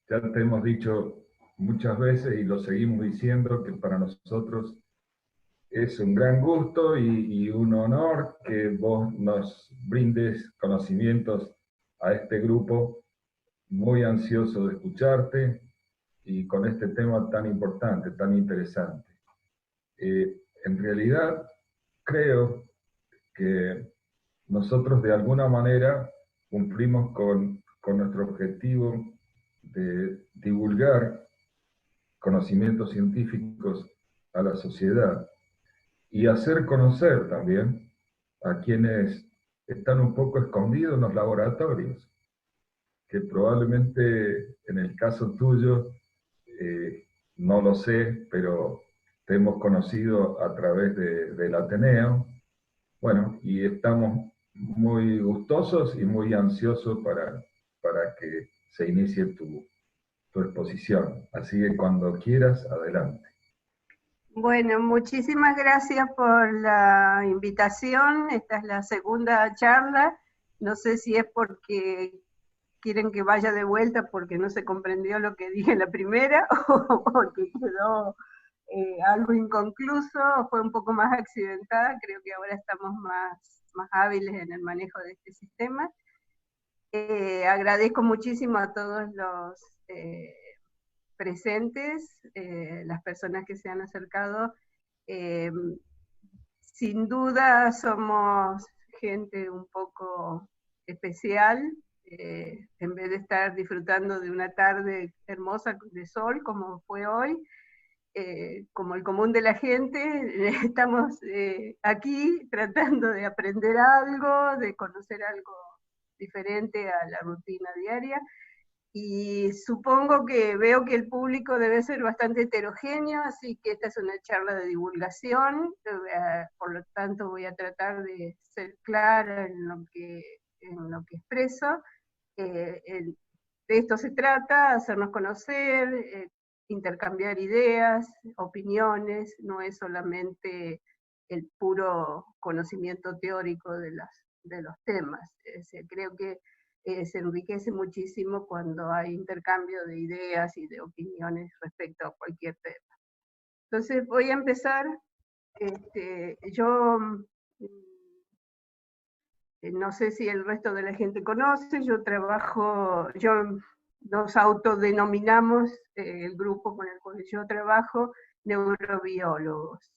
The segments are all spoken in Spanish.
Ya te hemos dicho muchas veces y lo seguimos diciendo que para nosotros es un gran gusto y un honor que vos nos brindes conocimientos a este grupo, muy ansioso de escucharte y con este tema tan importante, tan interesante. En realidad, creo que nosotros de alguna manera cumplimos con nuestro objetivo de divulgar conocimientos científicos a la sociedad y hacer conocer también a quienes están un poco escondidos en los laboratorios, que probablemente en el caso tuyo, eh, no lo sé, pero te hemos conocido a través del Ateneo. Bueno, y estamos muy gustosos y muy ansiosos para que se inicie tu exposición. Así que cuando quieras, adelante. Bueno, muchísimas gracias por la invitación. Esta es la segunda charla. No sé si es porque quieren que vaya de vuelta porque no se comprendió lo que dije en la primera o porque quedó algo inconcluso, o fue un poco más accidentada. Creo que ahora estamos más hábiles en el manejo de este sistema. Agradezco muchísimo a todos los presentes, las personas que se han acercado. Eh, Sin duda somos gente un poco especial, en vez de estar disfrutando de una tarde hermosa de sol como fue hoy, como el común de la gente, estamos aquí tratando de aprender algo, de conocer algo diferente a la rutina diaria, y supongo que veo que el público debe ser bastante heterogéneo, así que esta es una charla de divulgación, por lo tanto voy a tratar de ser clara en lo que expreso. De esto se trata, hacernos conocer, intercambiar ideas, opiniones, no es solamente el puro conocimiento teórico de los temas. Creo que se enriquece muchísimo cuando hay intercambio de ideas y de opiniones respecto a cualquier tema. Entonces voy a empezar. Yo no sé si el resto de la gente conoce, nos autodenominamos el grupo con el cual yo trabajo, neurobiólogos.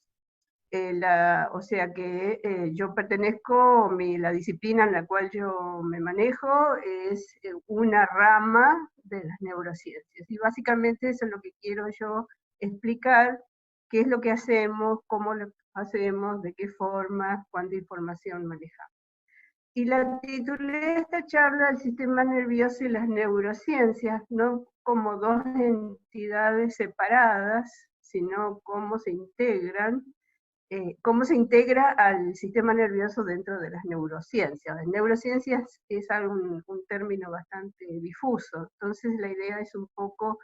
O sea que yo pertenezco, la disciplina en la cual yo me manejo es una rama de las neurociencias. Y básicamente eso es lo que quiero yo explicar, qué es lo que hacemos, cómo lo hacemos, de qué forma, cuánta información manejamos. Y la titulé esta charla El sistema nervioso y las neurociencias, no como dos entidades separadas, sino cómo se integran, cómo se integra al sistema nervioso dentro de las neurociencias. Las neurociencias es un término bastante difuso, entonces la idea es un poco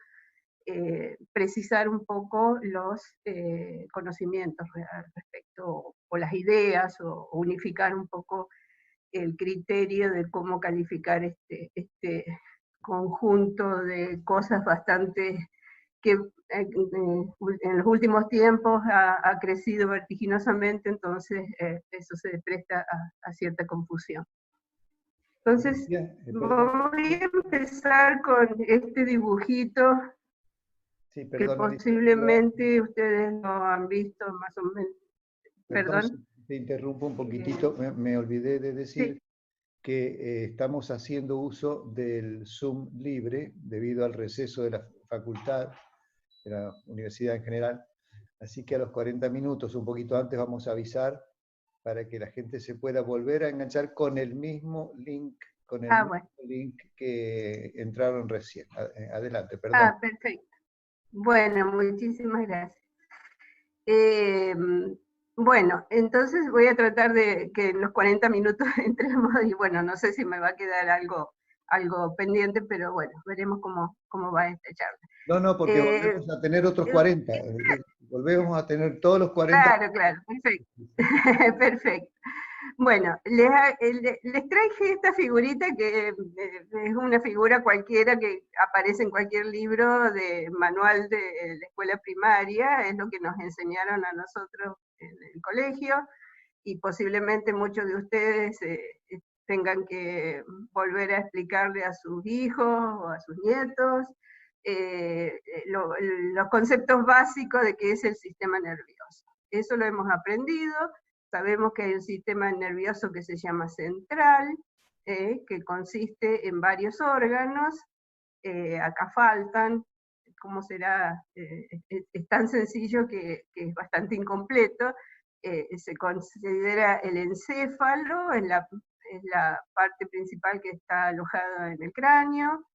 precisar un poco los conocimientos respecto, o las ideas, o unificar un poco el criterio de cómo calificar este conjunto de cosas bastante que en los últimos tiempos ha crecido vertiginosamente, entonces eso se presta a cierta confusión. Entonces, voy a empezar con este dibujito, sí, que perdón, posiblemente ustedes lo han visto más o menos. Perdón. Te interrumpo un poquitito, me olvidé de decir sí, que estamos haciendo uso del Zoom libre debido al receso de la facultad, de la universidad en general. Así que a los 40 minutos, un poquito antes, vamos a avisar para que la gente se pueda volver a enganchar con el mismo link, link que entraron recién. Adelante, perdón. Perfecto. Bueno, muchísimas gracias. Bueno, entonces voy a tratar de que en los 40 minutos entremos, y bueno, no sé si me va a quedar algo pendiente, pero bueno, veremos cómo va esta charla. No, porque volvemos a tener otros 40. Volvemos a tener todos los 40. Claro, perfecto. Perfecto. Bueno, les traje esta figurita que es una figura cualquiera que aparece en cualquier libro de manual de la escuela primaria, es lo que nos enseñaron a nosotros en el colegio, y posiblemente muchos de ustedes tengan que volver a explicarle a sus hijos o a sus nietos los conceptos básicos de qué es el sistema nervioso. Eso lo hemos aprendido. Sabemos que hay un sistema nervioso que se llama central, que consiste en varios órganos. Acá faltan, ¿cómo será? Es tan sencillo que es bastante incompleto. Se considera el encéfalo, es la parte principal que está alojada en el cráneo,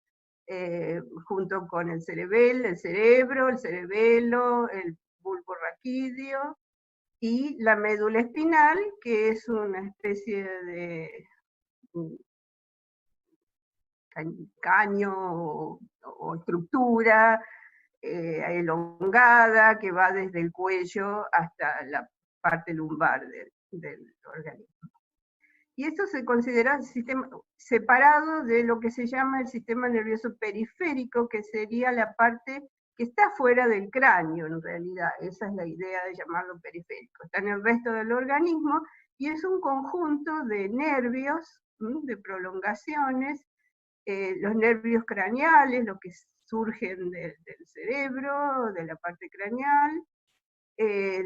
junto con el cerebelo, el cerebelo, el bulbo raquídeo, y la médula espinal, que es una especie de caño o estructura elongada que va desde el cuello hasta la parte lumbar del organismo. Y esto se considera sistema separado de lo que se llama el sistema nervioso periférico, que sería la parte que está fuera del cráneo, en realidad. Esa es la idea de llamarlo periférico. Está en el resto del organismo y es un conjunto de nervios, de prolongaciones, los nervios craneales, los que surgen del cerebro, de la parte craneal.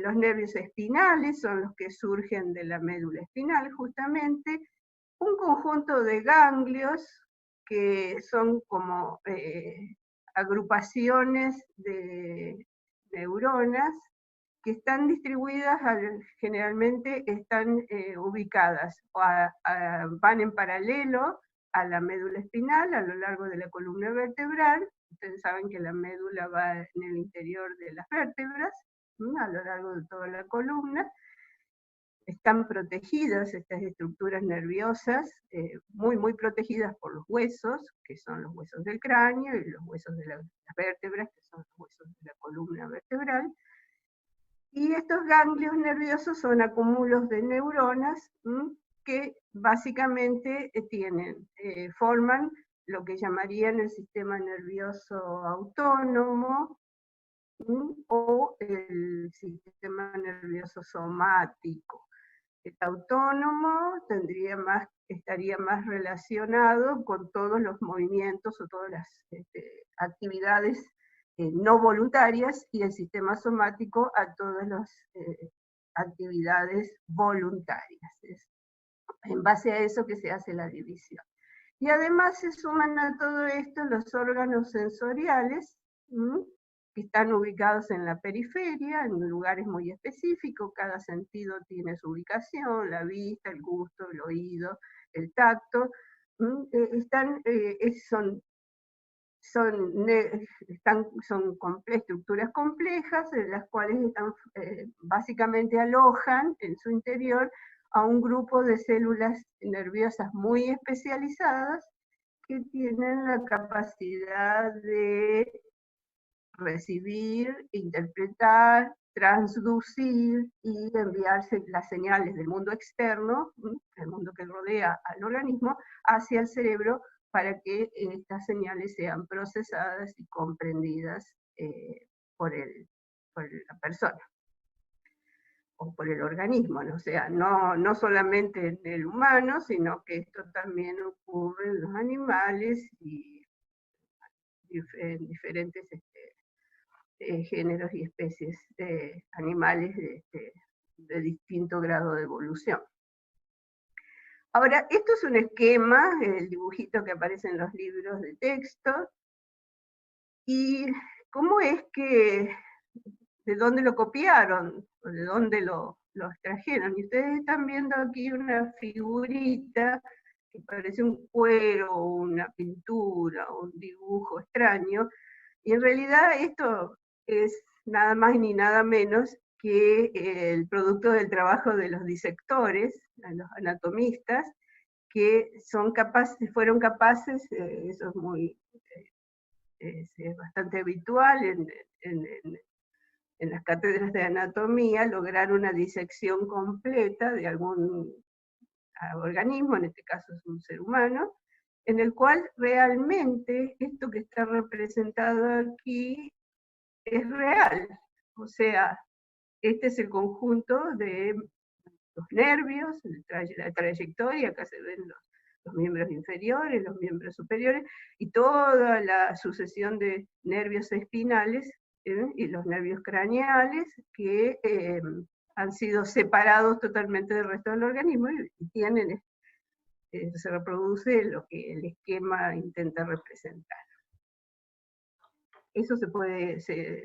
Los nervios espinales son los que surgen de la médula espinal, justamente. Un conjunto de ganglios que son como agrupaciones de neuronas que están distribuidas, generalmente están ubicadas, van en paralelo a la médula espinal a lo largo de la columna vertebral. Ustedes saben que la médula va en el interior de las vértebras, a lo largo de toda la columna. Están protegidas estas estructuras nerviosas, muy protegidas por los huesos, que son los huesos del cráneo, y los huesos de las vértebras, que son los huesos de la columna vertebral. Y estos ganglios nerviosos son acúmulos de neuronas que básicamente forman lo que llamarían el sistema nervioso autónomo, o el sistema nervioso somático. El autónomo estaría más relacionado con todos los movimientos o todas las actividades no voluntarias, y el sistema somático a todas las actividades voluntarias. Es en base a eso que se hace la división. Y además se suman a todo esto los órganos sensoriales, que están ubicados en la periferia, en lugares muy específicos. Cada sentido tiene su ubicación: la vista, el gusto, el oído, el tacto. Son estructuras complejas, en las cuales básicamente alojan en su interior a un grupo de células nerviosas muy especializadas que tienen la capacidad de recibir, interpretar, transducir y enviarse las señales del mundo externo, el mundo que rodea al organismo, hacia el cerebro, para que estas señales sean procesadas y comprendidas por la persona o por el organismo, ¿no? O sea, no solamente en el humano, sino que esto también ocurre en los animales y en diferentes géneros y especies de animales de distinto grado de evolución. Ahora, esto es un esquema, el dibujito que aparece en los libros de texto, y cómo es que, de dónde lo copiaron, o de dónde lo extrajeron. Y ustedes están viendo aquí una figurita que parece un cuero, una pintura, un dibujo extraño, y en realidad esto es nada más ni nada menos que el producto del trabajo de los disectores, los anatomistas, que fueron capaces, eso es bastante habitual en las cátedras de anatomía, lograr una disección completa de algún organismo, en este caso es un ser humano, en el cual realmente esto que está representado aquí es real. O sea, este es el conjunto de los nervios, la trayectoria, acá se ven los miembros inferiores, los miembros superiores, y toda la sucesión de nervios espinales y los nervios craneales que han sido separados totalmente del resto del organismo y tienen, se reproduce lo que el esquema intenta representar. Eso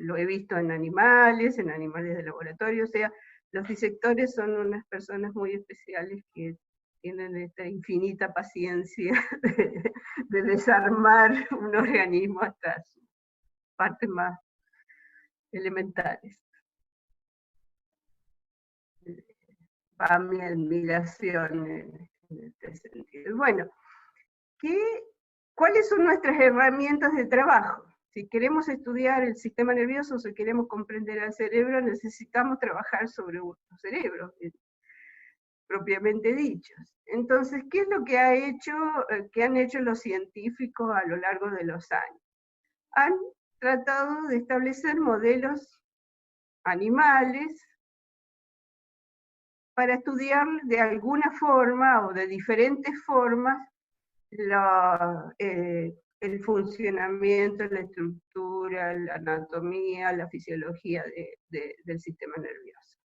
lo he visto en animales de laboratorio, o sea, los disectores son unas personas muy especiales que tienen esta infinita paciencia de desarmar un organismo hasta sus partes más elementales. Va mi admiración en este sentido. Bueno, ¿cuáles son nuestras herramientas de trabajo? Si queremos estudiar el sistema nervioso, si queremos comprender al cerebro, necesitamos trabajar sobre los cerebros, propiamente dichos. Entonces, ¿qué es lo que han hecho los científicos a lo largo de los años? Han tratado de establecer modelos animales para estudiar de alguna forma o de diferentes formas el funcionamiento, la estructura, la anatomía, la fisiología del sistema nervioso.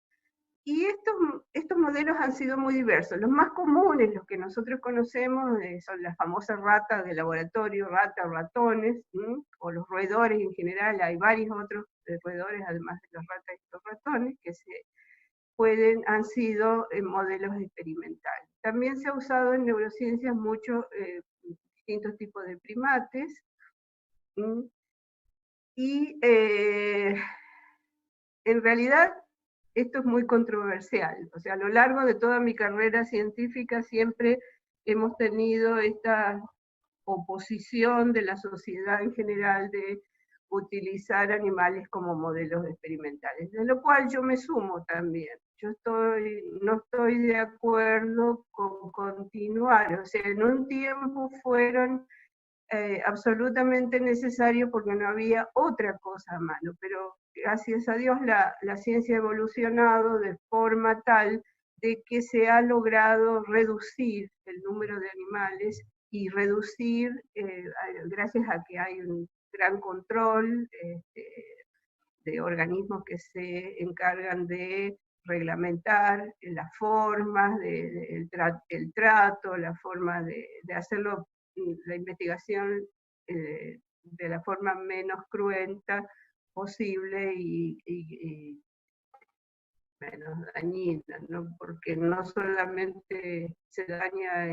Y estos modelos han sido muy diversos. Los más comunes, los que nosotros conocemos, son las famosas ratas de laboratorio, ratones, o los roedores en general. Hay varios otros roedores, además de las ratas y los ratones, que han sido modelos experimentales. También se ha usado en neurociencias muchos distintos tipos de primates, y en realidad esto es muy controversial. O sea, a lo largo de toda mi carrera científica siempre hemos tenido esta oposición de la sociedad en general de utilizar animales como modelos experimentales, de lo cual yo me sumo también. Yo no estoy de acuerdo con continuar, o sea, en un tiempo fueron absolutamente necesarios porque no había otra cosa a mano, pero gracias a Dios la ciencia ha evolucionado de forma tal de que se ha logrado reducir el número de animales y reducir, gracias a que hay un gran control de organismos que se encargan de reglamentar las formas, el trato, la forma de hacerlo, la investigación de la forma menos cruenta posible y menos dañina, ¿no? Porque no solamente se daña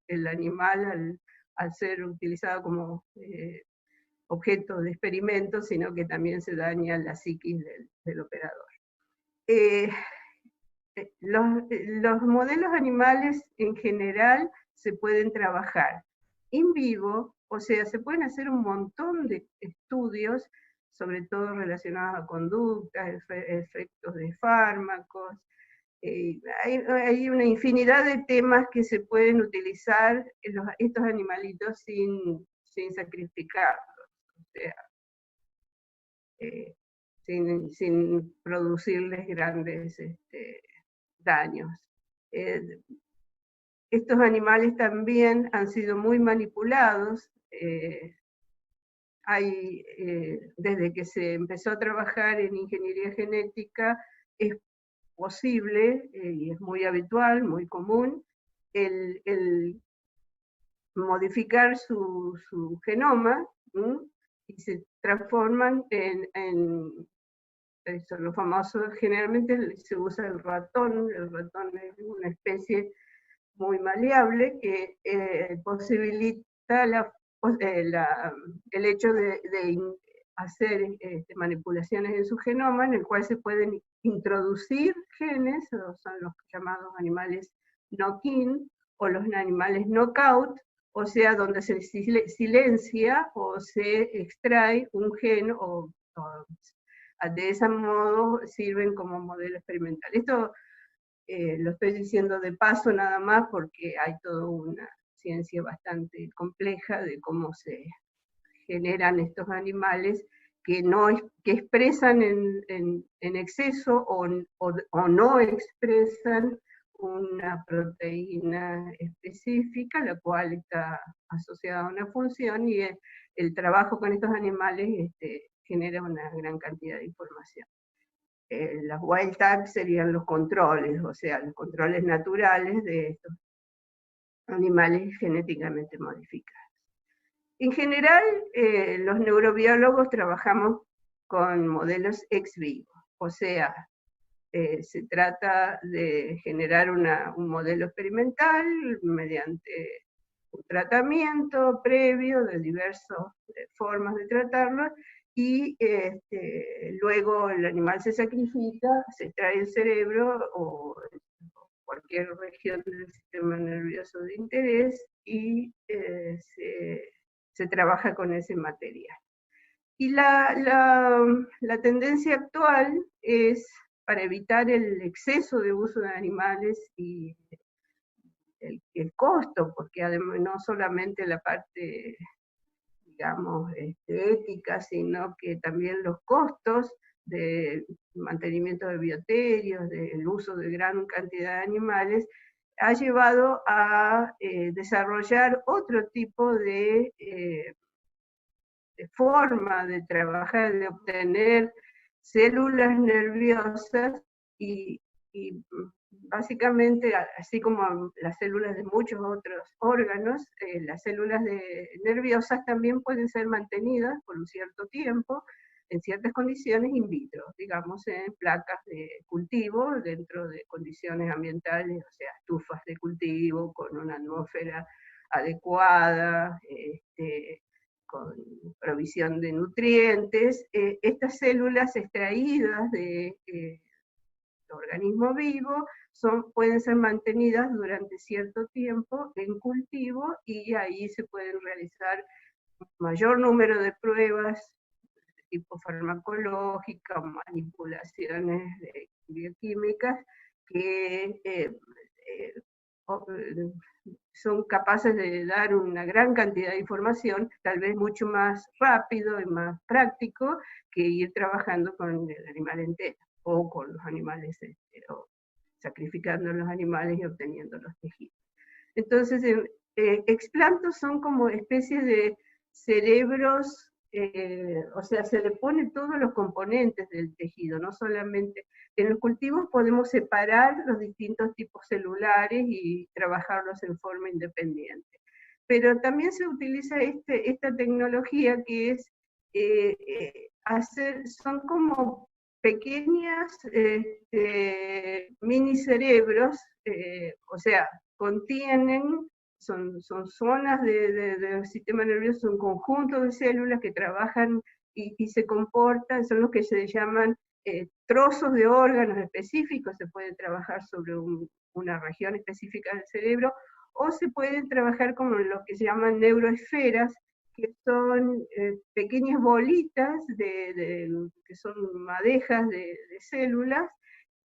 el animal al ser utilizado como objeto de experimento, sino que también se daña la psiquis del operador. Los modelos animales en general se pueden trabajar in vivo, o sea, se pueden hacer un montón de estudios, sobre todo relacionados a conductas, efectos de fármacos. Hay una infinidad de temas que se pueden utilizar estos animalitos sin sacrificarlos, o sea, sin producirles grandes daños. Estos animales también han sido muy manipulados. Desde que se empezó a trabajar en ingeniería genética, es posible, y es muy habitual, muy común, el modificar su genoma, y se transforman en los famosos, generalmente se usa el ratón es una especie muy maleable que posibilita el hecho de hacer manipulaciones en su genoma, en el cual se pueden introducir genes, son los llamados animales knock-in, o los animales knockout, o sea, donde se silencia o se extrae un gen, o de ese modo sirven como modelo experimental. Esto Lo estoy diciendo de paso nada más porque hay toda una ciencia bastante compleja de cómo se generan estos animales que expresan en exceso o no expresan una proteína específica, la cual está asociada a una función, y el trabajo con estos animales genera una gran cantidad de información. Las wild types serían los controles, o sea, los controles naturales de estos animales genéticamente modificados. En general, los neurobiólogos trabajamos con modelos ex vivo, o sea, se trata de generar un modelo experimental mediante un tratamiento previo de diversas formas de tratarlo, y luego el animal se sacrifica, se extrae el cerebro o cualquier región del sistema nervioso de interés, y se trabaja con ese material. Y la tendencia actual es, para evitar el exceso de uso de animales y el costo, porque además no solamente la parte, digamos, ética, sino que también los costos de mantenimiento de bioterios, del uso de gran cantidad de animales, ha llevado a desarrollar otro tipo de forma de trabajar, de obtener células nerviosas y básicamente, así como las células de muchos otros órganos, las células nerviosas también pueden ser mantenidas por un cierto tiempo, en ciertas condiciones in vitro, digamos en placas de cultivo, dentro de condiciones ambientales, o sea, estufas de cultivo, con una atmósfera adecuada, con provisión de nutrientes. Estas células extraídas de organismo vivo pueden ser mantenidas durante cierto tiempo en cultivo, y ahí se pueden realizar un mayor número de pruebas de tipo farmacológica, manipulaciones bioquímicas que son capaces de dar una gran cantidad de información, tal vez mucho más rápido y más práctico que ir trabajando con el animal entero, o con los animales, o sacrificando los animales y obteniendo los tejidos. Entonces, explantos son como especies de cerebros, o sea, se le pone todos los componentes del tejido, no solamente. En los cultivos podemos separar los distintos tipos celulares y trabajarlos en forma independiente. Pero también se utiliza esta tecnología que es son como pequeñas mini cerebros, o sea, contienen, son zonas del sistema nervioso, un conjunto de células que trabajan y se comportan, son los que se llaman trozos de órganos específicos. Se puede trabajar sobre una región específica del cerebro, o se pueden trabajar como lo que se llaman neuroesferas, que son pequeñas bolitas que son madejas de células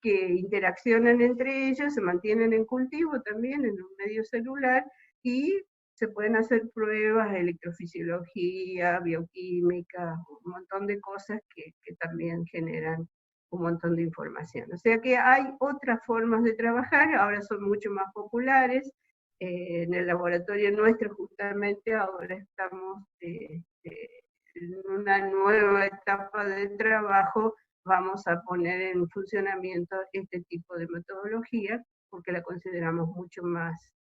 que interaccionan entre ellas, se mantienen en cultivo también, en un medio celular, y se pueden hacer pruebas de electrofisiología, bioquímica, un montón de cosas que también generan un montón de información. O sea que hay otras formas de trabajar, ahora son mucho más populares. En el laboratorio nuestro justamente ahora estamos en una nueva etapa de trabajo. Vamos a poner en funcionamiento este tipo de metodología porque la consideramos mucho más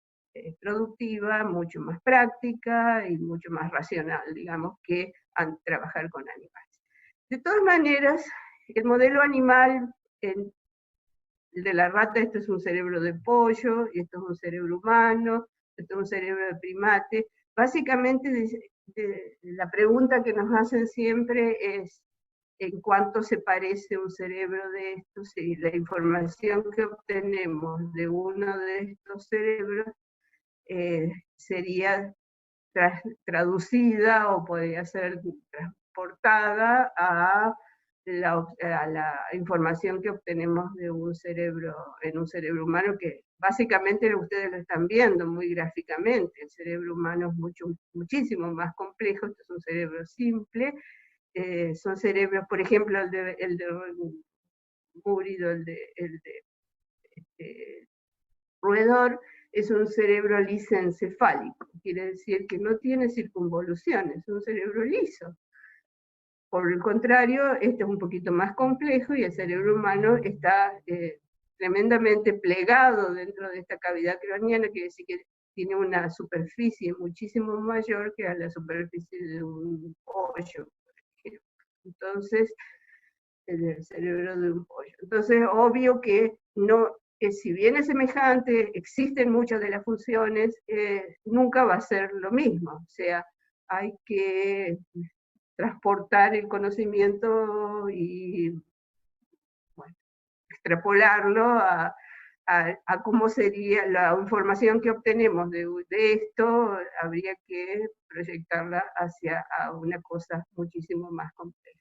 productiva, mucho más práctica y mucho más racional, digamos, que trabajar con animales. De todas maneras, el modelo animal, el de la rata, esto es un cerebro de pollo, y esto es un cerebro humano, esto es un cerebro de primate. Básicamente, la pregunta que nos hacen siempre es en cuánto se parece un cerebro de estos, y la información que obtenemos de uno de estos cerebros sería traducida o podría ser transportada a a la información que obtenemos de un cerebro, en un cerebro humano, que básicamente ustedes lo están viendo muy gráficamente. El cerebro humano es muchísimo más complejo. Esto es un cerebro simple. Son cerebros, por ejemplo, el de Múrido, el de roedor, es un cerebro lisencefálico. Quiere decir que no tiene circunvoluciones, es un cerebro liso. Por el contrario, este es un poquito más complejo y el cerebro humano está tremendamente plegado dentro de esta cavidad craneana, quiere decir que tiene una superficie muchísimo mayor que a la superficie de un pollo, por ejemplo. Entonces, el cerebro de un pollo. Entonces, obvio que no, si bien es semejante, existen muchas de las funciones, nunca va a ser lo mismo. O sea, hay que transportar el conocimiento y, bueno, extrapolarlo a cómo sería la información que obtenemos de esto, habría que proyectarla hacia una cosa muchísimo más compleja.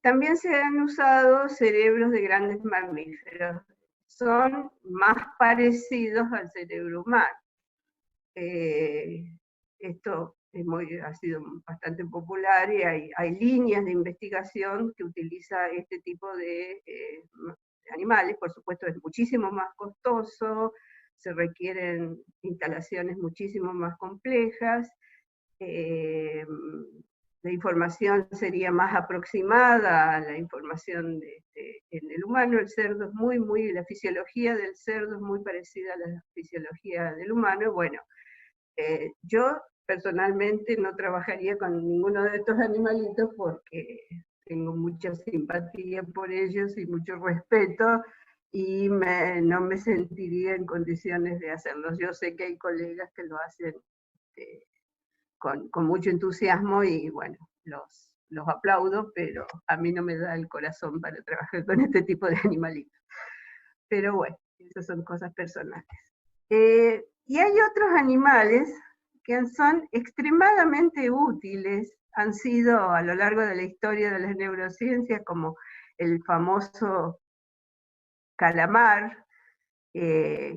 También se han usado cerebros de grandes mamíferos. Son más parecidos al cerebro humano. Esto ha sido bastante popular y hay líneas de investigación que utiliza este tipo de animales. Por supuesto, es muchísimo más costoso, se requieren instalaciones muchísimo más complejas. La información sería más aproximada a la información en el humano. El cerdo es la fisiología del cerdo es muy parecida a la fisiología del humano. Bueno, yo personalmente no trabajaría con ninguno de estos animalitos porque tengo mucha simpatía por ellos y mucho respeto, y no me sentiría en condiciones de hacerlos. Yo sé que hay colegas que lo hacen con mucho entusiasmo y bueno, los aplaudo, pero a mí no me da el corazón para trabajar con este tipo de animalitos. Pero bueno, esas son cosas personales. Y hay otros animales que son extremadamente útiles, han sido a lo largo de la historia de las neurociencias, como el famoso calamar,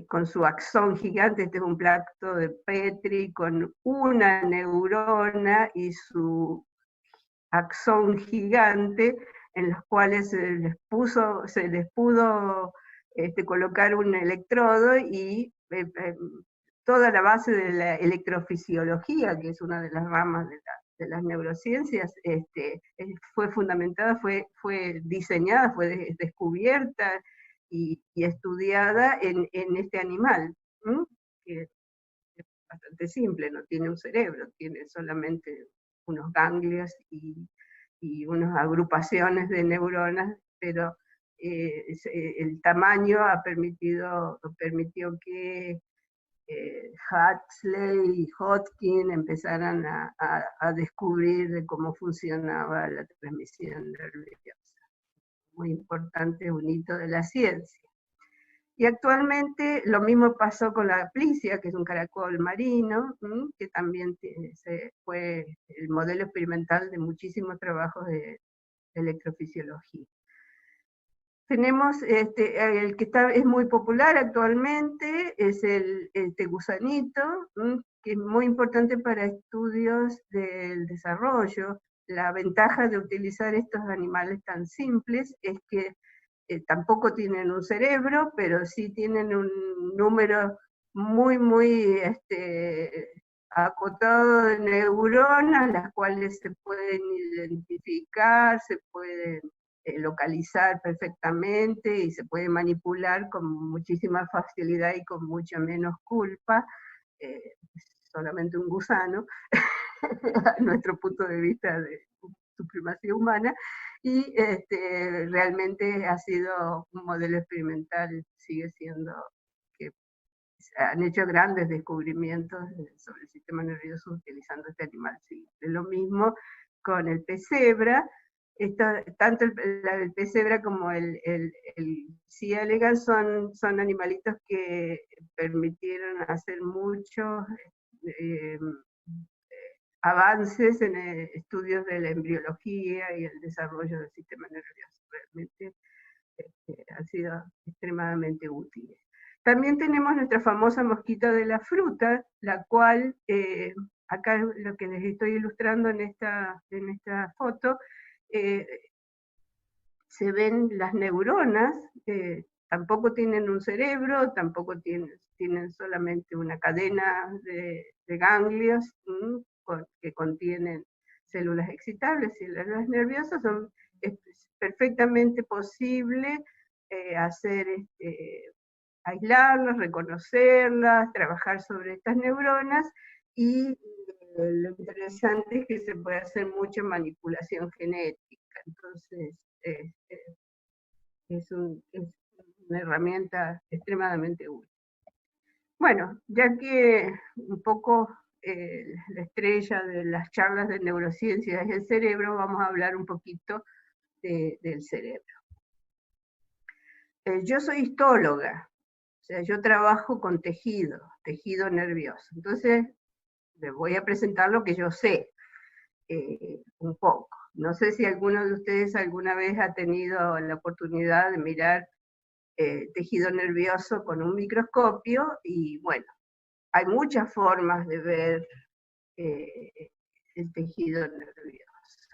con su axón gigante. Este es un plato de Petri con una neurona y su axón gigante, en los cuales se les pudo colocar un electrodo, y toda la base de la electrofisiología, que es una de las ramas de las neurociencias, fue fundamentada, fue diseñada, fue descubierta y estudiada en este animal, que es bastante simple, no tiene un cerebro, tiene solamente unos ganglios y unas agrupaciones de neuronas, pero el tamaño permitió que Huxley y Hodgkin empezaran a descubrir de cómo funcionaba la transmisión nerviosa. Muy importante, un hito de la ciencia. Y actualmente lo mismo pasó con la plicia, que es un caracol marino, que también fue el modelo experimental de muchísimos trabajos de electrofisiología. Tenemos el que es muy popular actualmente, es el gusanito, que es muy importante para estudios del desarrollo. La ventaja de utilizar estos animales tan simples es que tampoco tienen un cerebro, pero sí tienen un número muy acotado de neuronas, las cuales se pueden identificar, se pueden localizar perfectamente y se puede manipular con muchísima facilidad y con mucha menos culpa. Solamente un gusano, a nuestro punto de vista de supremacía humana, y realmente ha sido un modelo experimental, sigue siendo, que han hecho grandes descubrimientos sobre el sistema nervioso utilizando este animal. Sí, es lo mismo con el pez cebra. Tanto el pez cebra como el C. elegans son animalitos que permitieron hacer muchos avances en estudios de la embriología y el desarrollo del sistema nervioso. Realmente han sido extremadamente útiles. También tenemos nuestra famosa mosquita de la fruta, la cual, acá lo que les estoy ilustrando en esta foto, se ven las neuronas, tampoco tienen un cerebro, tampoco tienen solamente una cadena de ganglios que contienen células excitables y células nerviosas. Es perfectamente posible hacer aislarlas, reconocerlas, trabajar sobre estas neuronas, y lo interesante es que se puede hacer mucha manipulación genética. Entonces, es una herramienta extremadamente útil. Bueno, ya que un poco la estrella de las charlas de neurociencia es el cerebro, vamos a hablar un poquito del cerebro. Yo soy históloga, o sea, yo trabajo con tejido nervioso. Entonces, les voy a presentar lo que yo sé, un poco. No sé si alguno de ustedes alguna vez ha tenido la oportunidad de mirar tejido nervioso con un microscopio, y bueno, hay muchas formas de ver el tejido nervioso.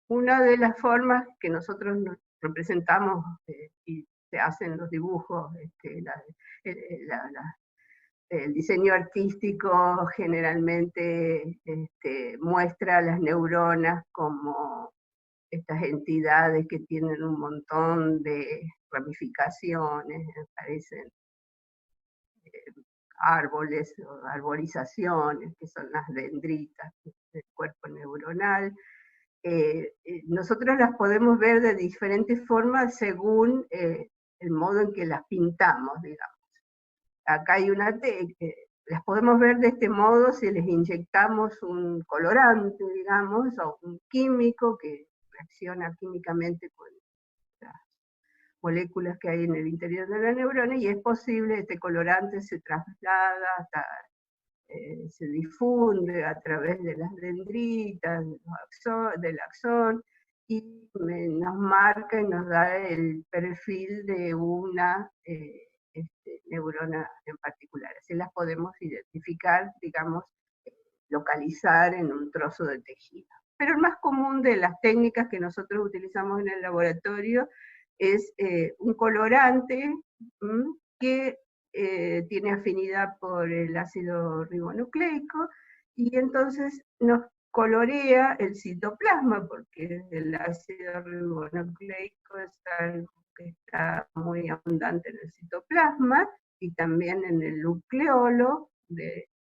Una de las formas que nosotros nos representamos y se hacen los dibujos, el diseño artístico generalmente muestra las neuronas como estas entidades que tienen un montón de ramificaciones, parecen árboles o arborizaciones, que son las dendritas del cuerpo neuronal. Nosotros las podemos ver de diferentes formas según el modo en que las pintamos, digamos. Acá hay las podemos ver de este modo si les inyectamos un colorante, digamos, o un químico que reacciona químicamente con las moléculas que hay en el interior de la neurona, y es posible, este colorante se traslada hasta, se difunde a través de las dendritas, del axón, y nos marca y nos da el perfil de una neurona en particular. Así las podemos identificar, digamos, localizar en un trozo de tejido. Pero el más común de las técnicas que nosotros utilizamos en el laboratorio es un colorante que tiene afinidad por el ácido ribonucleico, y entonces nos colorea el citoplasma, porque el ácido ribonucleico es algo que está muy abundante en el citoplasma y también en el nucleolo.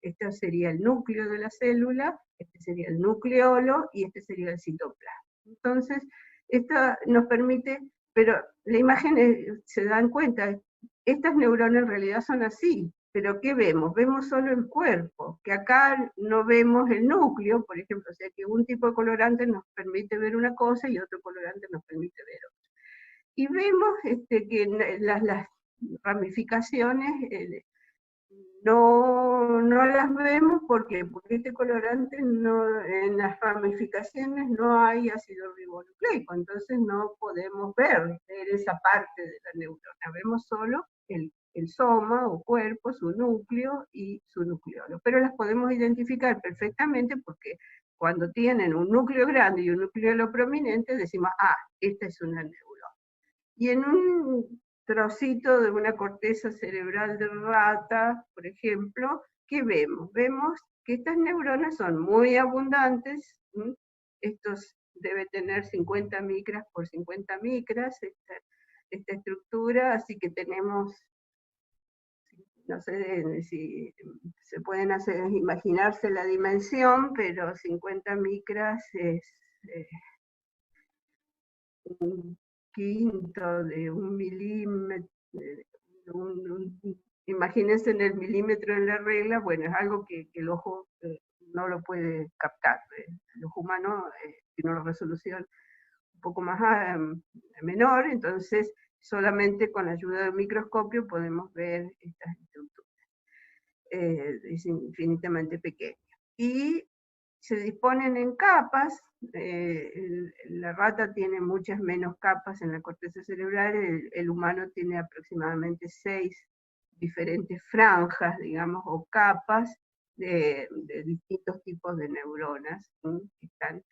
Este sería el núcleo de la célula, este sería el nucleolo y este sería el citoplasma. Entonces, esto nos permite, pero la imagen, se dan cuenta, estas neuronas en realidad son así, pero ¿qué vemos? Vemos solo el cuerpo, que acá no vemos el núcleo, por ejemplo, o sea que un tipo de colorante nos permite ver una cosa y otro colorante nos permite ver otra. Y vemos que las ramificaciones no las vemos porque este colorante en las ramificaciones no hay ácido ribonucleico, entonces no podemos ver esa parte de la neurona, vemos solo el soma o cuerpo, su núcleo y su nucleolo, pero las podemos identificar perfectamente porque cuando tienen un núcleo grande y un nucleolo prominente decimos, ah, esta es una neurona. Y en un trocito de una corteza cerebral de rata, por ejemplo, ¿qué vemos? Vemos que estas neuronas son muy abundantes, estos debe tener 50 micras por 50 micras, esta estructura, así que tenemos, no sé si se pueden imaginarse la dimensión, pero 50 micras es un quinto de un milímetro, imagínense en el milímetro en la regla, bueno, es algo que el ojo no lo puede captar. El ojo humano tiene una resolución un poco más menor, entonces solamente con la ayuda del microscopio podemos ver estas estructuras. Es infinitamente pequeña. Y se disponen en capas. La rata tiene muchas menos capas en la corteza cerebral, el humano tiene aproximadamente 6 diferentes franjas, digamos, o capas de distintos tipos de neuronas, ¿sí?, que están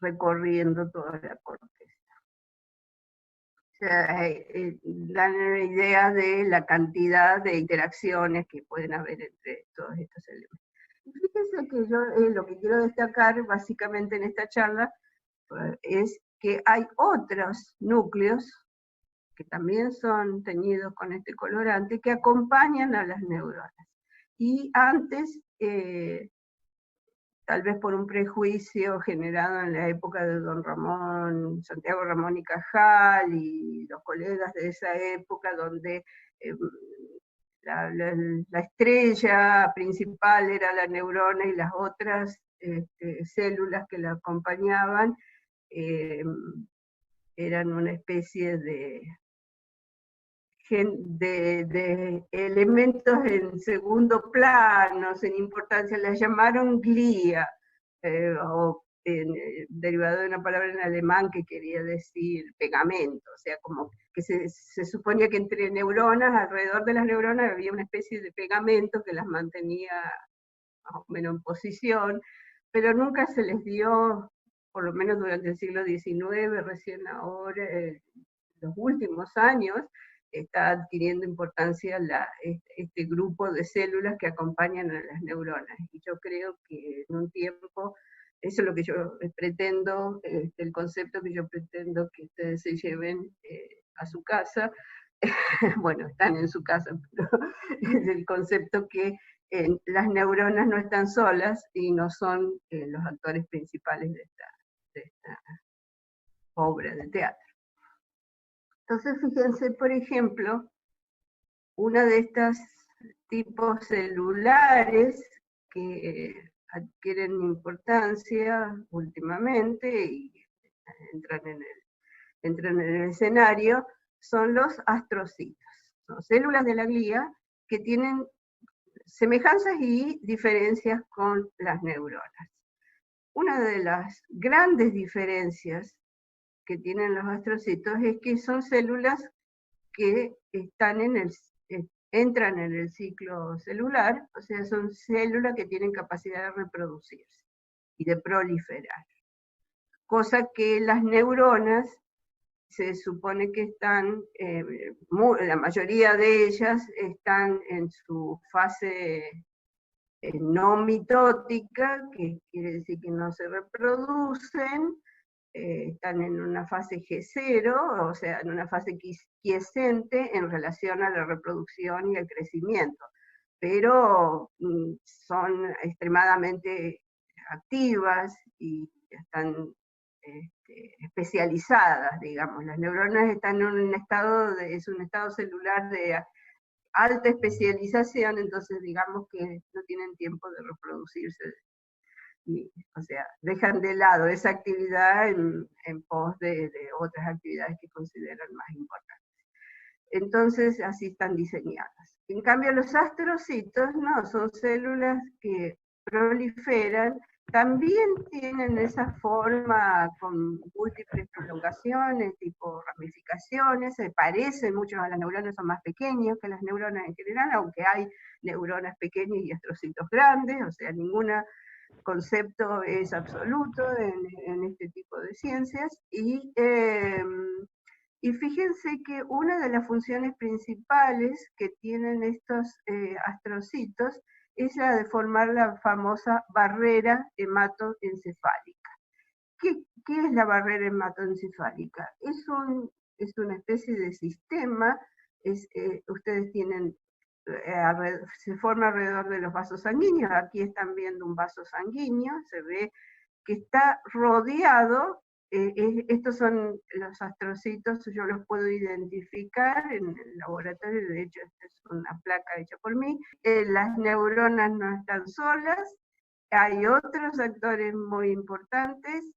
recorriendo toda la corteza. O sea, dan una idea de la cantidad de interacciones que pueden haber entre todos estos elementos. Fíjense que yo lo que quiero destacar básicamente en esta charla es que hay otros núcleos que también son teñidos con este colorante que acompañan a las neuronas. Y antes, tal vez por un prejuicio generado en la época de don Ramón, Santiago Ramón y Cajal y los colegas de esa época, donde la estrella principal era la neurona y las otras células que la acompañaban eran una especie de elementos en segundo plano, sin importancia, las llamaron glía, derivado de una palabra en alemán que quería decir pegamento, o sea, como que se suponía que entre neuronas, alrededor de las neuronas había una especie de pegamento que las mantenía más o menos en posición, pero nunca se les dio, por lo menos durante el siglo XIX, recién ahora, los últimos años, está adquiriendo importancia este grupo de células que acompañan a las neuronas. Y yo creo que en un tiempo, eso es lo que yo pretendo, el concepto que yo pretendo que ustedes se lleven a su casa. Bueno, están en su casa, pero es el concepto que las neuronas no están solas y no son los actores principales de esta obra de teatro. Entonces, fíjense, por ejemplo, una de estas tipos celulares que adquieren importancia últimamente y entran en el escenario son los astrocitos. Son células de la glía que tienen semejanzas y diferencias con las neuronas. Una de las grandes diferencias que tienen los astrocitos es que son células que entran en el ciclo celular, o sea, son células que tienen capacidad de reproducirse y de proliferar. Cosa que las neuronas se supone que están, la mayoría de ellas están en su fase no mitótica, que quiere decir que no se reproducen, están en una fase G0, o sea, en una fase quiescente en relación a la reproducción y el crecimiento, pero son extremadamente activas y están especializadas, digamos. Las neuronas están en un estado, es un estado celular de alta especialización, entonces digamos que no tienen tiempo de reproducirse. O sea, dejan de lado esa actividad en pos de otras actividades que consideran más importantes. Entonces, así están diseñadas. En cambio, los astrocitos, no, son células que proliferan, también tienen esa forma con múltiples prolongaciones, tipo ramificaciones, se parecen mucho a las neuronas, son más pequeños que las neuronas en general, aunque hay neuronas pequeñas y astrocitos grandes, o sea, ninguna concepto es absoluto en este tipo de ciencias, y fíjense que una de las funciones principales que tienen estos astrocitos es la de formar la famosa barrera hematoencefálica. ¿Qué es la barrera hematoencefálica? Es una especie de sistema, ustedes tienen, se forma alrededor de los vasos sanguíneos, aquí están viendo un vaso sanguíneo, se ve que está rodeado, estos son los astrocitos, yo los puedo identificar en el laboratorio, de hecho esta es una placa hecha por mí, las neuronas no están solas, hay otros actores muy importantes,